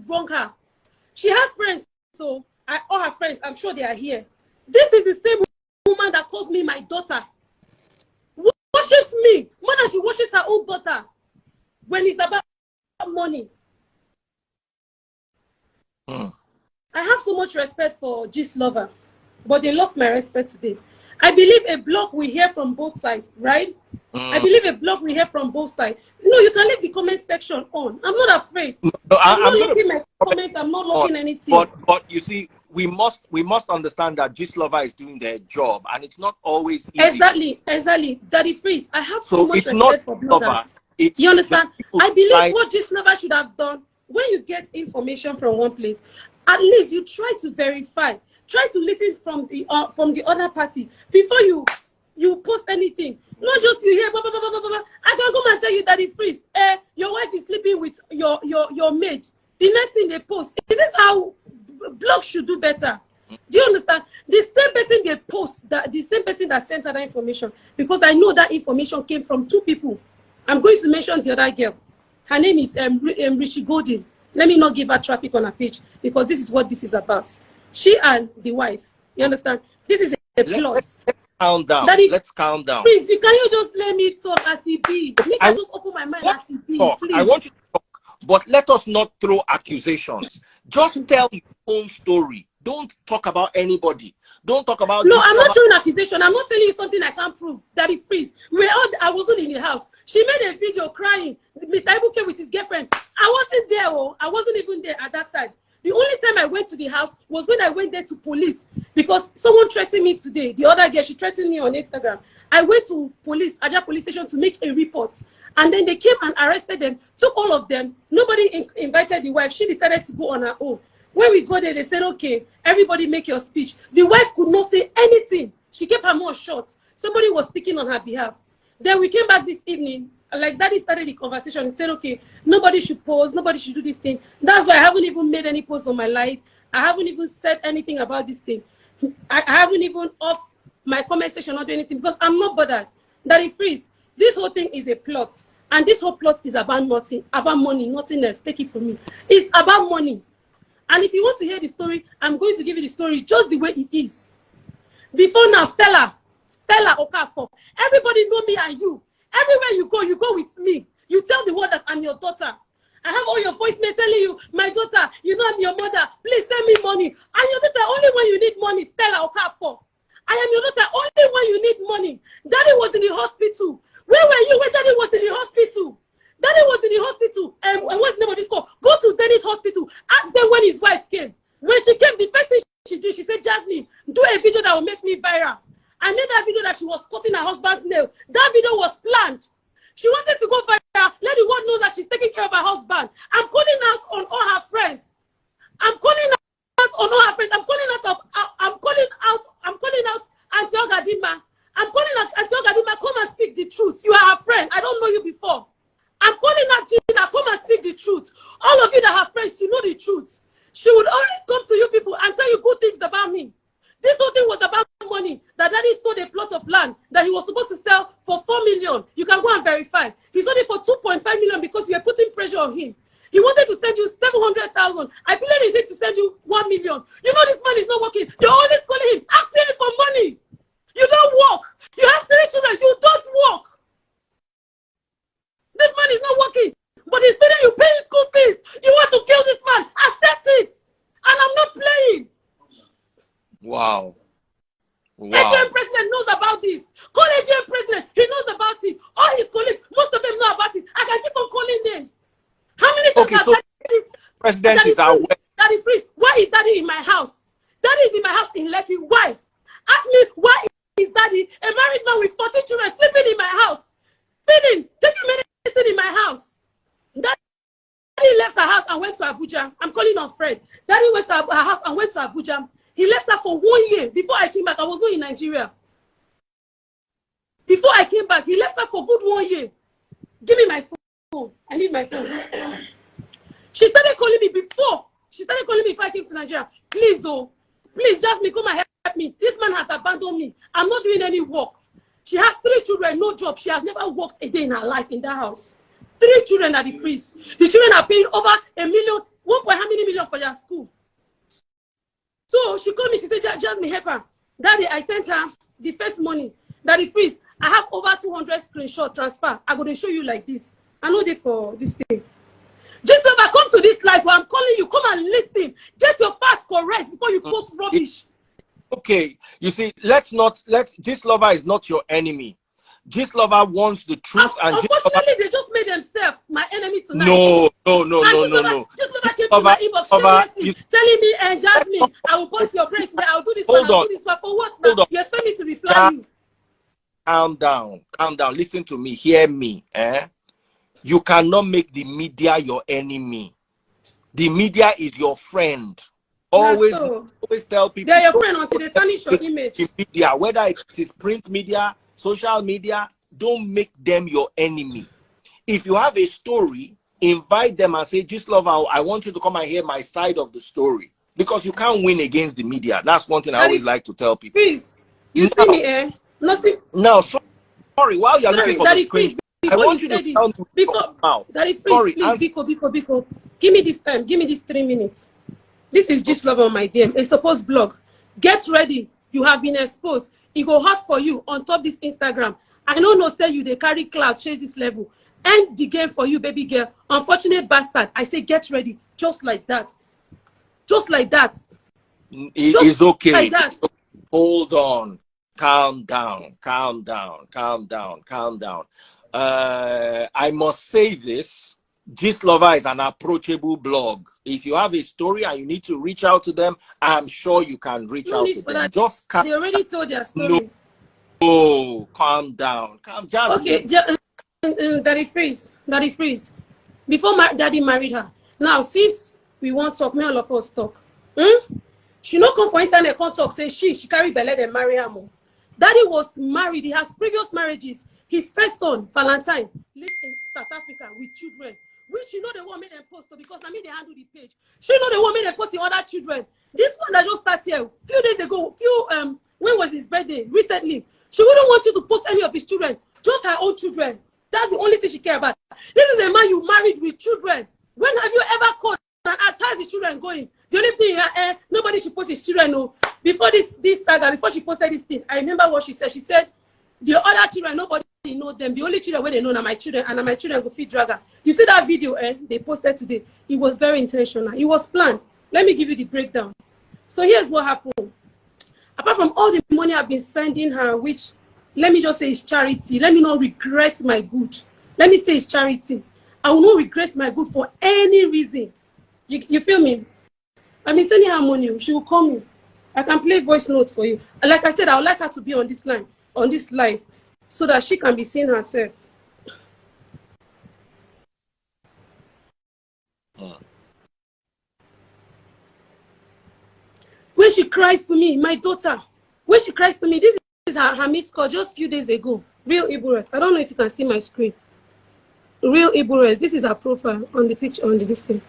wrong her. She has friends, so all her friends, I'm sure they are here. This is the same woman that calls me my daughter. Worships me more than she worships her own daughter when it's about money. I have so much respect for Gist Lover, but they lost my respect today. I believe a blog we hear from both sides, right? I believe a blog we hear from both sides. No, you can leave the comment section on. I'm not afraid. No, I'm not looking my comments. I'm not looking anything. But you see, we must understand that Gist Lover is doing their job, and it's not always easy. Exactly. Daddy Freeze, I have so much respect for bloggers. You understand? I believe what Gist Lover should have done, when you get information from one place, at least you try to verify. Try to listen from the other party before you post anything. Not just you hear, blah, blah, blah, blah, blah. I can come and tell you, Daddy Freeze, your wife is sleeping with your maid. The next thing they post. Is this how blogs should do better? Do you understand? The same person they post, the same person that sent her that information, because I know that information came from two people. I'm going to mention the other girl. Her name is Richie Golden. Let me not give her traffic on her page, because this is what this is about. She and the wife. You understand? This is a plot. Let's calm down. Let's calm down. Please, can you just let me talk as it be? I just open my mind as it be, please. I want you to talk, but let us not throw accusations. Just tell your own story. Don't talk about anybody. Don't talk about... No, I'm not throwing accusation. I'm not telling you something I can't prove. Daddy Freeze. I wasn't in the house. She made a video crying. Mr. Ibu came with his girlfriend. I wasn't there. I wasn't even there at that time. The only time I went to the house was when I went there to police, because someone threatened me today. The other girl, she threatened me on Instagram. I went to Aja police station to make a report. And then they came and arrested them, took all of them. Nobody invited the wife. She decided to go on her own. When we got there, they said, okay, everybody make your speech. The wife could not say anything. She kept her mouth shut. Somebody was speaking on her behalf. Then we came back this evening. Like Daddy started the conversation and said, okay, nobody should post, nobody should do this thing. That's why I haven't even made any posts on my life. I haven't even said anything about this thing. I haven't even off my comment section or do anything, because I'm not bothered. Daddy Freeze, this whole thing is a plot. And this whole plot is about nothing, about money, nothing else. Take it from me. It's about money. And if you want to hear the story, I'm going to give you the story just the way it is. Before now, Stella Okafor, everybody know me and you. Everywhere you go with me. You tell the world that I'm your daughter. I have all your voicemail telling you, my daughter, you know I'm your mother. Please send me money. I'm your daughter only when you need money, Stella Okafor. I am your daughter only when you need money. Daddy was in the hospital. Where were you when Daddy was in the hospital? Daddy was in the hospital. And what's the name of this call? Go to Zenith's hospital. Ask them when his wife came. When she came, the first thing she did, she said, Jasmine, do a video that will make me viral. I made that video that she was cutting her husband's nail. That video was planned. She wanted to go viral. Let the world know that she's taking care of her husband. I'm calling out on all her friends. I'm calling out on all her friends. I'm calling out Auntie Ogadima. I'm calling out Auntie Ogadima. Come and speak the truth. You are her friend. I don't know you before. I'm calling out Gina. Come and speak the truth. All of you that have friends, you know the truth. She would always come to you people and tell you good things about me. This whole thing was about money. That Daddy sold a plot of land that he was supposed to sell for 4 million. You can go and verify. He sold it for 2.5 million because we were putting pressure on him. He wanted to send you 700,000. I believe he said to send you 1 million. You know this man is not working. You're always calling him, asking him for money. You don't work. You have 3 children. You don't work. This man is not working. But he's feeding you, paying school fees. You want to kill this man. Accept it. And I'm not playing. Wow. AGM president knows about this. Call AGM president. He knows about it. All his colleagues, most of them know about it. I can keep on calling names. How many times have Daddy, president is aware? Daddy Freeze, why is Daddy in my house? Daddy is in my house in Lekki. Why? Ask me, why is Daddy, a married man with 14 children, sleeping in my house? Feeding, taking medicine in my house. Daddy left her house and went to Abuja. I'm calling on Fred. Daddy went to her house and went to Abuja. He left her for 1 year. Before I came back, I was not in Nigeria. Before I came back, he left her for good 1 year. Give me my phone. I need my phone. She started calling me before. She started calling me before I came to Nigeria. Please, oh, please, Jasmine, come and help me. This man has abandoned me. I'm not doing any work. She has 3 children, no job. She has never worked a day in her life in that house. 3 children at the freeze. The children are paying over 1 million 1 point how many million for their school. So she called me, she said, Jasmine, help her. That day I sent her the first money. Daddy Freeze, I have over 200 screenshot transfer. I'm going to show you like this. I know they for this thing. Just over, come to this life where I'm calling you. Come and listen. Get your facts correct before you post rubbish. Okay, you see, let's this lover is not your enemy. This lover wants the truth, and unfortunately, they just made themselves my enemy tonight. No. Just lover came to my inbox telling me, and Jasmine, I will bust your brain today. I'll do this one. I'll do this one. For what now? You expect me to reply you? Calm down. Listen to me. Hear me. You cannot make the media your enemy. The media is your friend. Always tell people they're your friend until they tarnish your image. The media, whether it is print media, social media, don't make them your enemy. If you have a story, invite them and say, "Just love, I want you to come and hear my side of the story," because you can't win against the media. That's one thing I always like to tell people. Please, you see me, nothing. No, sorry. While you're looking for the screen, I want you to tell me before. Daddy, please, Biko, give me this time. Give me this 3 minutes. This is just love on my DM. A supposed blog. Get ready. You have been exposed. It go hot for you on top this Instagram. I know no say you they carry cloud, chase this level. End the game for you, baby girl. Unfortunate bastard. I say get ready. Just like that. Just like that. It's okay. Like that. Hold on. Calm down. I must say this. Gist Lover is an approachable blog. If you have a story and you need to reach out to them, I'm sure you can reach out to them. Just they already told their story. No, calm down. Okay, Daddy Freeze. Before my daddy married her. Now, since we want to talk, may all of us talk. She no come for internet, can't talk, say she carry belle and marry her more. Daddy was married. He has previous marriages. His first son, Valentine, lives in South Africa with children. Which she know the one made them post because I mean they handle the page. She know the one made them post the other children. This one that just started here few days ago, when was his birthday? Recently. She wouldn't want you to post any of his children, just her own children. That's the only thing she care about. This is a man you married with children. When have you ever called and asked how's his children going? The only thing nobody should post his children. No. Before this saga, before she posted this thing, I remember what she said. She said the other children, nobody know them. The only children where they know are my children, and my children go feed dragger. You see that video they posted today? It was very intentional. It was planned. Let me give you the breakdown. So here's what happened. Apart from all the money I've been sending her, which let me just say is charity. Let me not regret my good. Let me say it's charity. I will not regret my good for any reason. You feel me? I've been sending her money. She will call me. I can play voice notes for you. And like I said, I would like her to be on this line, on this live, so that she can be seeing herself. When she cries to me, my daughter, when she cries to me, this is her missed call just a few days ago. Real Iburas. I don't know if you can see my screen. Real Iburas. This is her profile on the picture, on the display.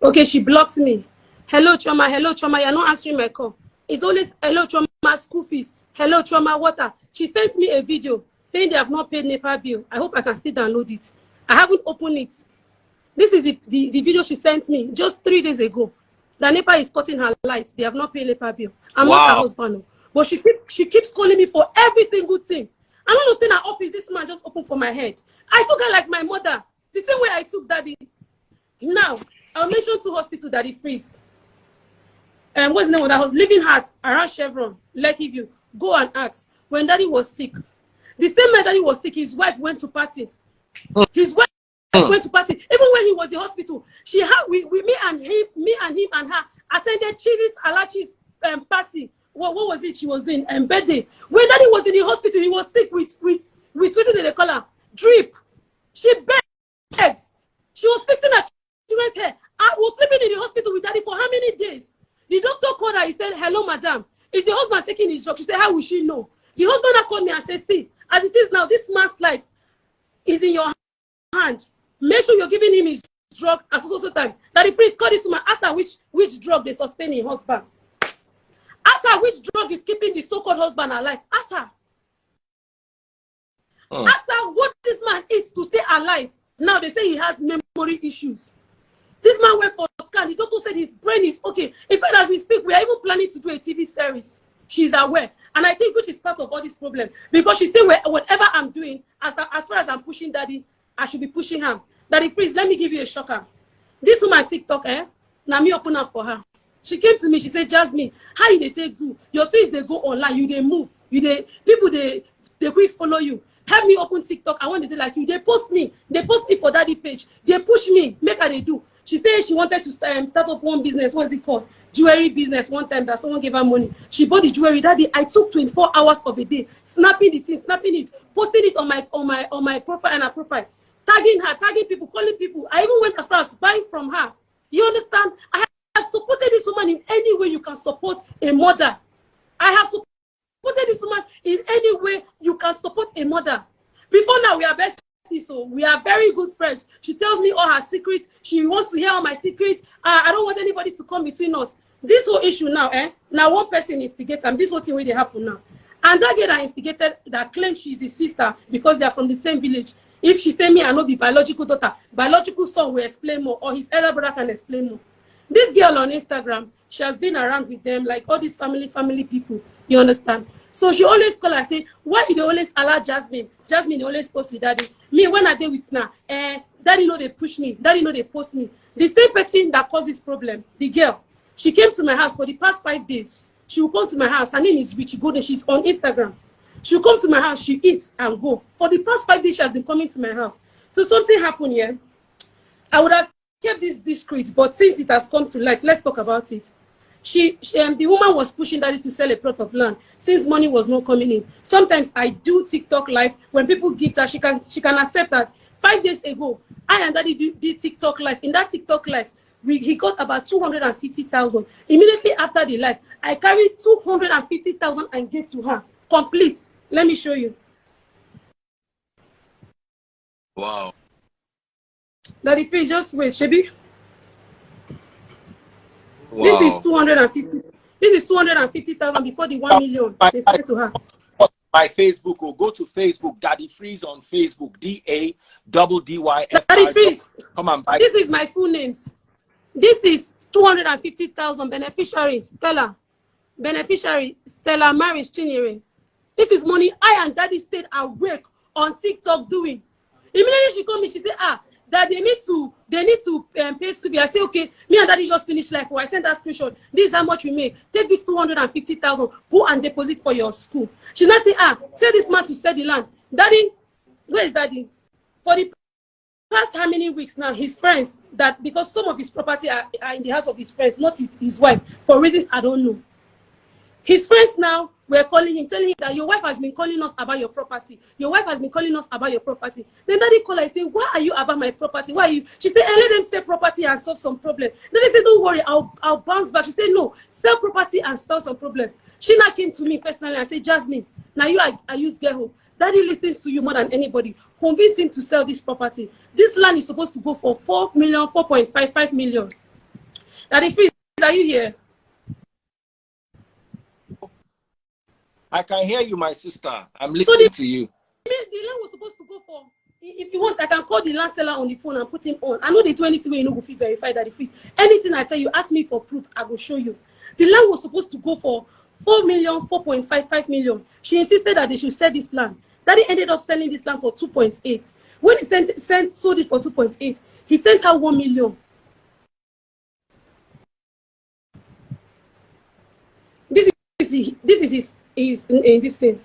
Okay, she blocked me. Hello, Choma. Hello, Choma. You're not answering my call. It's always hello, Choma, school fees. Hello, Choma, water. She sent me a video saying they have not paid NEPA bill. I hope I can still download it. I haven't opened it. This is the video she sent me just 3 days ago. The NEPA is cutting her lights. They have not paid NEPA bill. I'm not her husband. But she keeps calling me for every single thing. I don't understand her office. This man just opened for my head. I took her like my mother. The same way I took daddy. Now, I'll mention 2 hospitals, Daddy Freeze. What's the name of that house? Living Heart around Chevron, Lucky View. Go and ask. When daddy was sick, the same night daddy was sick, his wife went to party. His wife went to party. Even when he was in hospital, me and him and her attended Cheesy's Alachi's party. What was it she was doing? Birthday. When daddy was in the hospital, he was sick with what did they call her? Drip. She begged. She was fixing her children's hair. I was sleeping in the hospital with daddy for how many days? The doctor called her. He said, "Hello, madam. Is your husband taking his drug?" She said, "How will she know?" The husband called me and said, "See, as it is now, this man's life is in your hands. Make sure you're giving him his drug at so time." That the priest called this woman, ask her which drug they sustain his husband. Ask her which drug is keeping the so-called husband alive. Ask her. Ask her what this man eats to stay alive. Now they say he has memory issues. This man went for a scan. The doctor said his brain is okay. In fact, as we speak, we are even planning to do a TV series. She's aware. And I think which is part of all this problem. Because she said, whatever I'm doing, as far as I'm pushing daddy, I should be pushing him. Daddy, please, let me give you a shocker. This woman TikTok, now me open up for her. She came to me, she said, Jasmine, how you they take do? Your things, they go online, you they move. People, they quick follow you. Help me open TikTok. I want to do like you. They post me for daddy page. They push me, make her they do. She said she wanted to start up one business. What is it called? Jewelry business. One time that someone gave her money. She bought the jewelry. That day I took 24 hours of a day, snapping the thing, snapping it, posting it on my profile and her profile, tagging her, tagging people, calling people. I even went as far as buying from her. You understand? I have supported this woman in any way you can support a mother. I have supported this woman in any way you can support a mother. Before now, we are besties, so we are very good friends. She tells me all her secrets. She wants to hear all my secrets. I don't want anybody to come between us. This whole issue now, now one person instigated, and this whole thing will happen now. And that girl that instigated, that claims she's his sister because they are from the same village. If she say me, I know be biological daughter, biological son will explain more, or his elder brother can explain more. This girl on Instagram, she has been around with them, like all these family people. You understand? So she always call her, say, why you always allow Jasmine? Jasmine always post with daddy. Me, when I deal with now, daddy know they push me. Daddy know they post me. The same person that caused this problem, the girl, she came to my house for the past 5 days. She will come to my house. Her name is Richie Golden. She's on Instagram. She'll come to my house. She eats and go. For the past 5 days, she has been coming to my house. So something happened here. I would have kept this discreet, but since it has come to light, let's talk about it. The woman was pushing daddy to sell a plot of land since money was not coming in. Sometimes I do TikTok live. When people give her, she can accept that. 5 days ago, I and daddy did TikTok live. In that TikTok live, he got about 250,000. Immediately after the live, I carried 250,000 and gave to her. Complete. Let me show you. Wow. Daddy, please just wait, Shebi. Wow. This is 250. This is 250,000 before the 1 million they sent to her. My Facebook, or go to Facebook, Daddy Freeze on Facebook, DADDYF. Daddy Freeze. Come on, buy. This is my full names. This is 250,000 beneficiaries. Stella. Beneficiary Stella Maris Chinyere. This is money I and daddy stayed awake on TikTok doing. Immediately she called me, she said, that they need to pay school. I say, okay, me and daddy just finished life. I sent that screenshot. This is how much we make. Take this 250,000, go and deposit for your school. She now say, tell this man to sell the land. Daddy, where is daddy? For the past how many weeks now, his friends, that because some of his property are in the house of his friends, not his wife, for reasons I don't know. His friends now were calling him, telling him that your wife has been calling us about your property. Your wife has been calling us about your property. Then daddy called her and said, why are you about my property? Why are you? She said, let them sell property and solve some problem. Then they said, don't worry, I'll bounce back. She said, no, sell property and solve some problem. She now came to me personally and said, Jasmine, now you I use Geho. Daddy listens to you more than anybody. Convince him to sell this property. This land is supposed to go for 4.55 million. Daddy Freeze, are you here? I can hear you, my sister. I'm listening to you. The land was supposed to go for, if you want, I can call the land seller on the phone and put him on. I know they do anything where you know go feel verified that the fees. Anything I tell you, ask me for proof, I will show you. The land was supposed to go for 4.55 million. She insisted that they should sell this land. Daddy ended up selling this land for 2.8. When he sold it for 2.8, he sent her 1 million. This is this thing.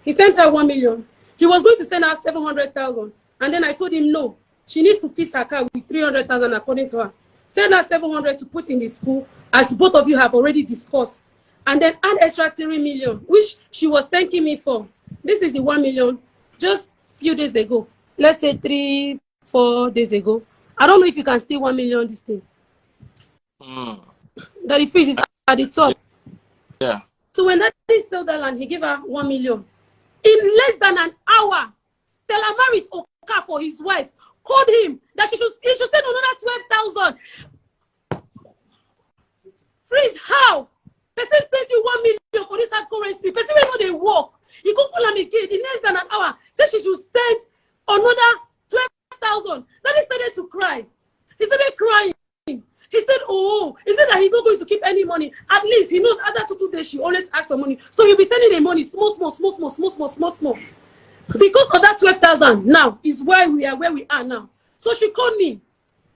He sent her 1 million. He was going to send her 700,000, and then I told him no. She needs to fix her car with 300,000 according to her. Send her 700 to put in the school, as both of you have already discussed, and then add extra 3 million, which she was thanking me for. This is the 1 million just a few days ago. Let's say 3-4 days ago. I don't know if you can see 1 million this thing. That the freeze is at the top. Yeah. So when daddy sold that land, he gave her 1 million. In less than an hour, Stella Maris Oka for his wife called him that he should send another 12,000. Freeze, how? Person sent you 1 million for this hard currency. Person will know they work. He could call him again in less than an hour. Say she should send another that he's not going to keep any money. At least he knows other 2 days she always asks for money. So he'll be sending the money small. Because of that 12,000 now is where we are now. So she called me.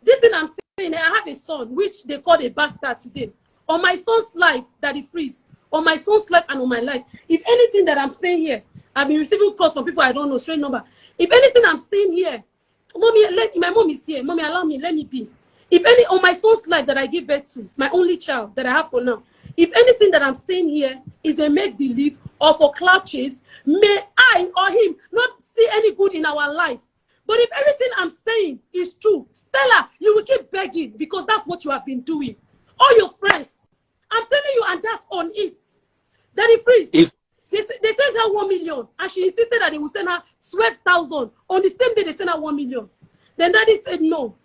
This thing I'm saying, I have a son, which they call a bastard today. On my son's life, that he frees. On my son's life and on my life. If anything that I'm saying here, I've been receiving calls from people I don't know, straight number. If anything I'm saying here, mommy, my mom is here. Mommy, allow me, let me be. If any, on my son's life that I give birth to, my only child that I have for now, if anything that I'm saying here is a make-believe or for cloud chase, may I or him not see any good in our life. But if everything I'm saying is true, Stella, you will keep begging because that's what you have been doing. All your friends, I'm telling you, and that's on it. Daddy Freeze, they sent her 1 million, and she insisted that they would send her 12,000. On the same day, they sent her 1 million. Then Daddy said no.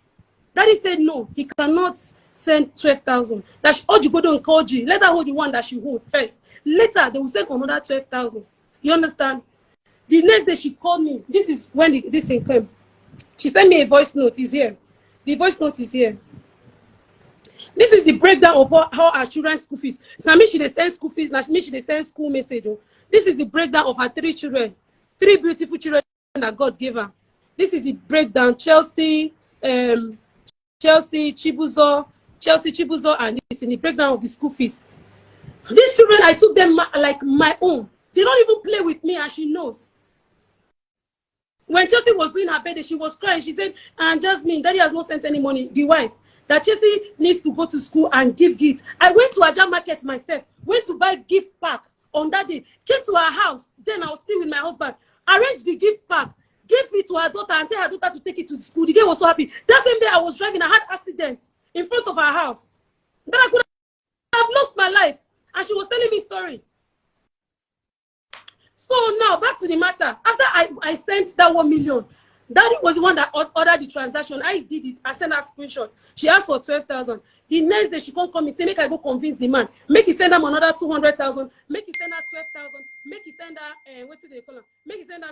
Daddy said no, he cannot send 12,000. That all you go to and call G. Let her hold the one that she hold first. Later, they will send another 12,000. You understand? The next day she called me. This is when this thing came. She sent me a voice note. It's here. The voice note is here. This is the breakdown of how our children's school fees. Now me she dey send school fees. Now me she dey send school message. Oh. This is the breakdown of her 3 children. 3 beautiful children that God gave her. This is the breakdown. Chelsea, Chibuzo, and this in the breakdown of the school fees. These children, I took them like my own. They don't even play with me, and she knows. When Chelsea was doing her birthday, she was crying. She said, "And Jasmine, Daddy has not sent any money." The wife, that Chelsea needs to go to school and give gifts. I went to Ajah Market myself, went to buy gift pack on that day, came to her house. Then I was still with my husband, arranged the gift pack, gave it to her daughter, and tell her daughter to take it to school. The girl was so happy. That same day I was driving, I had accidents in front of her house. Then I could have lost my life. And she was telling me sorry. So now back to the matter. After I sent that 1 million, Daddy was the one that ordered the transaction. I did it. I sent her a screenshot. She asked for 12,000. The next day she can't come and say, make I go convince the man. Make he send them another 200,000. Make he send her 12,000. Make he send her what's it they call her? Make he send her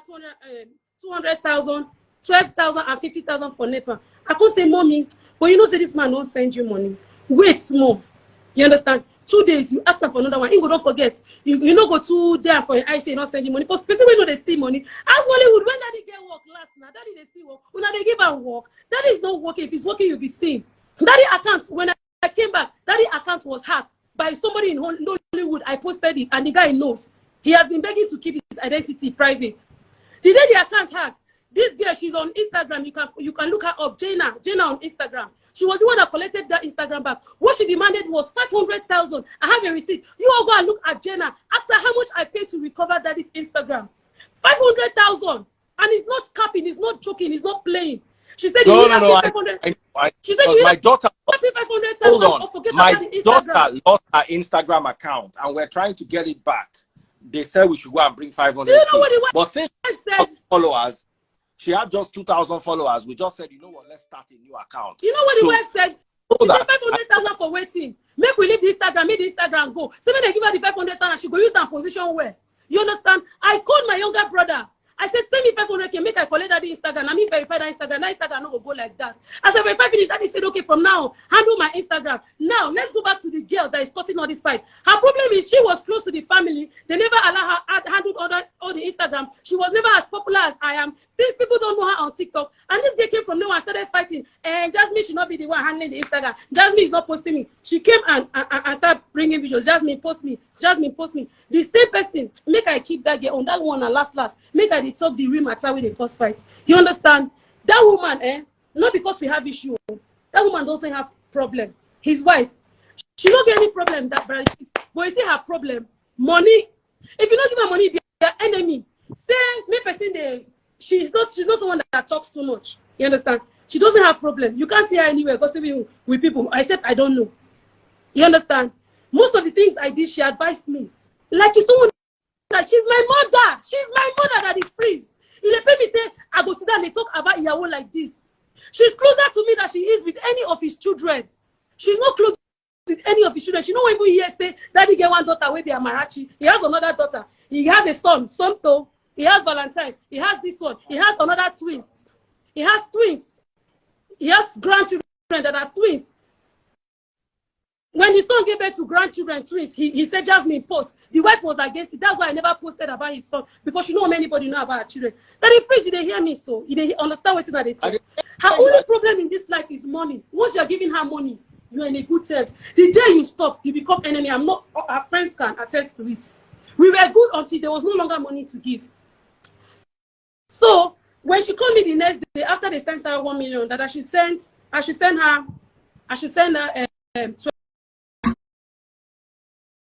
200,000, 12,000 and 50,000 for NEPA. I can't say, mommy, but you know say this man don't send you money. Wait small. You understand? 2 days, you ask her for another one. You don't forget. You know go to there for an I say not send you money. Because specifically when they see money. Ask Nollywood when Daddy get work last now. Daddy they see work. When they give her work, Daddy is not working. If he's working, you'll be seen. Daddy account, when I came back, Daddy account was hacked by somebody in Nollywood. I posted it and the guy knows. He has been begging to keep his identity private. The day the account hacked, this girl, she's on Instagram. You can look her up, Jenna on Instagram. She was the one that collected that Instagram back. What she demanded was 500,000. I have a receipt. You all go and look at Jenna. Ask her how much I paid to recover Daddy's Instagram. 500,000. And it's not capping, it's not joking, it's not playing. She said, no, you no, 500. She said, my daughter, hold on. My daughter lost her Instagram account and we're trying to get it back. They said we should go and bring 500. Do you know what the but since said? Followers, she had just 2,000 followers. We just said, you know what, let's start a new account. You know what the wife said? She said 500,000 for waiting. Make we leave the Instagram, make the Instagram go. So when they give her the 500,000, she go use that position where? You understand? I called my younger brother. I said, send me 500K, make I collect that Instagram. I mean, verify that Instagram. That Instagram no go like that. As I verify finish, Daddy said, okay, from now, handle my Instagram. Now, let's go back to the girl that is causing all this fight. Her problem is she was close to the family. They never allow her handle all the Instagram. She was never as popular as I am. These people don't know her on TikTok. And this girl came from nowhere and started fighting. And Jasmine should not be the one handling the Instagram. Jasmine is not posting me. She came and started bringing videos. Jasmine, post me. Jasmine, post me. The same person, make I keep that girl on that one and last. Make I talk the real matter with the cause fight. You understand? That woman, not because we have issue. That woman doesn't have problem. His wife, she don't get any problem that brother. But you see her problem, money. If you don't give her money, be your enemy. Say me person she's not someone that talks too much. You understand? She doesn't have problem. You can't see her anywhere gossiping with people, except I don't know. You understand? Most of the things I did, she advised me. Like it's someone that she's my mother. She's my mother that is freeze. You let me say, I go sit down and they talk about Iyawo like this. She's closer to me than she is with any of his children. She's not close with any of his children. She don't even hear say, Daddy get one daughter, maybe a Marachi. He has another daughter. He has a son, Sonto. He has Valentine. He has this one. He has another twins. He has twins. He has grandchildren that are twins. When his son gave birth to grandchildren, twins, he said Jasmine post. The wife was against it. That's why I never posted about his son, because you know anybody know about her children. That the French, they hear me so. They understand what's in that they talk. Her only problem in this life is money. Once you're giving her money, you're in a good terms. The day you stop, you become enemy. I'm not, our friends can attest to it. We were good until there was no longer money to give. So when she called me the next day after they sent her 1 million, that I should send her 12